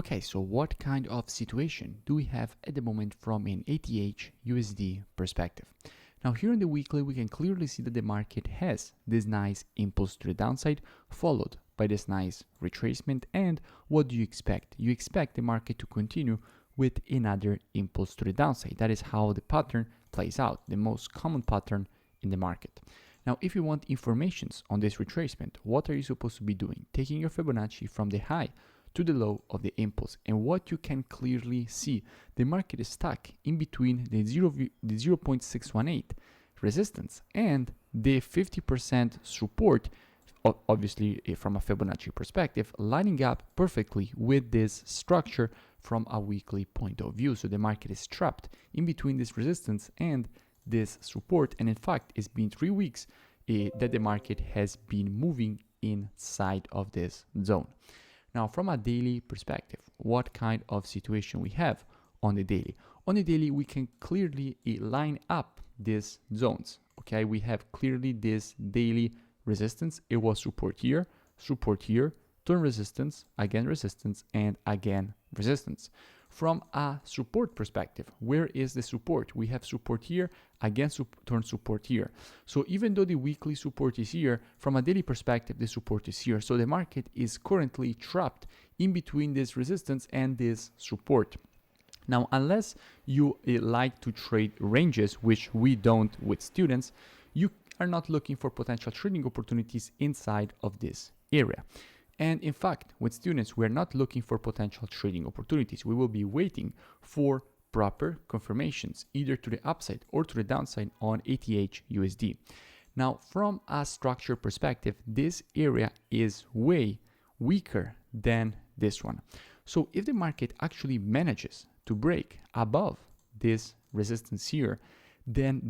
Okay, so what kind of situation do we have at the moment from an ETH USD perspective? Now here in the weekly, we can clearly see that the market has this nice impulse to the downside, followed by this nice retracement. And what do you expect? You expect the market to continue with another impulse to the downside. That is how the pattern plays out, the most common pattern in the market. Now, if you want informations on this retracement, what are you supposed to be doing? Taking your Fibonacci from the high to the low of the impulse, and what you can clearly see, the market is stuck in between the 0.618 resistance and the 50% support, obviously from a Fibonacci perspective, lining up perfectly with this structure from a weekly point of view. So the market is trapped in between this resistance and this support, and in fact it's been 3 weeks that the market has been moving inside of this zone. Now, from a daily perspective, what kind of situation we have on the daily? On the daily, we can clearly line up these zones. Okay, we have clearly this daily resistance. It was support here, turn resistance, and again resistance. From a support perspective, where is the support? We have support here, again turn support here. So even though the weekly support is here, from a daily perspective, the support is here. So the market is currently trapped in between this resistance and this support. Now, unless you like to trade ranges, which we don't with students, you are not looking for potential trading opportunities inside of this area. And in fact, with students, we're not looking for potential trading opportunities. We will be waiting for proper confirmations, either to the upside or to the downside on ETH USD. Now, from a structure perspective, this area is way weaker than this one. So if the market actually manages to break above this resistance here, then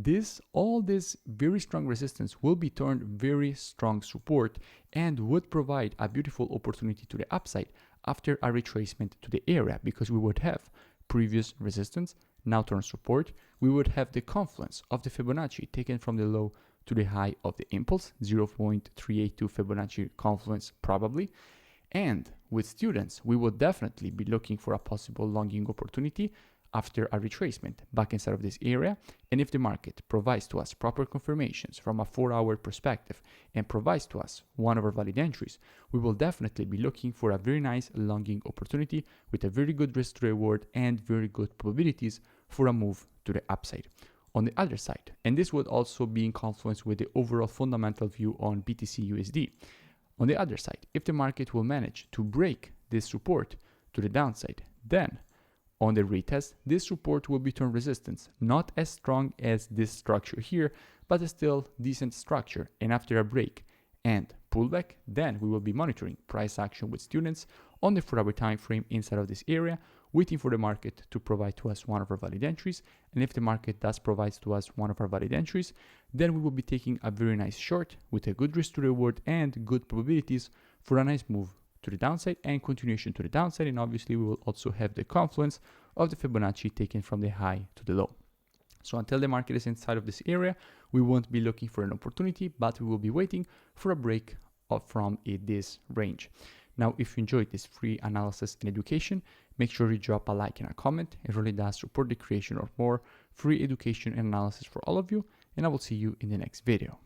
all this very strong resistance will be turned very strong support and would provide a beautiful opportunity to the upside after a retracement to the area, because we would have previous resistance now turn support. We would have the confluence of the Fibonacci taken from the low to the high of the impulse, 0.382 Fibonacci confluence probably. And with students, we would definitely be looking for a possible longing opportunity after a retracement back inside of this area. And if the market provides to us proper confirmations from a 4-hour perspective and provides to us one of our valid entries, we will definitely be looking for a very nice longing opportunity with a very good risk to reward and very good probabilities for a move to the upside. On the other side, and this would also be in confluence with the overall fundamental view on BTC USD. On the other side, if the market will manage to break this support to the downside, then on the retest, this support will be turned resistance, not as strong as this structure here, but still decent structure. And after a break and pullback, then we will be monitoring price action with students on the 4-hour time frame inside of this area, waiting for the market to provide to us one of our valid entries. And if the market does provide to us one of our valid entries, then we will be taking a very nice short with a good risk to reward and good probabilities for a nice move to the downside and continuation to the downside. And obviously we will also have the confluence of the Fibonacci taken from the high to the low. So until the market is inside of this area, we won't be looking for an opportunity, but we will be waiting for a break from this range. Now, if you enjoyed this free analysis and education, make sure you drop a like and a comment. It really does support the creation of more free education and analysis for all of you, and I will see you in the next video.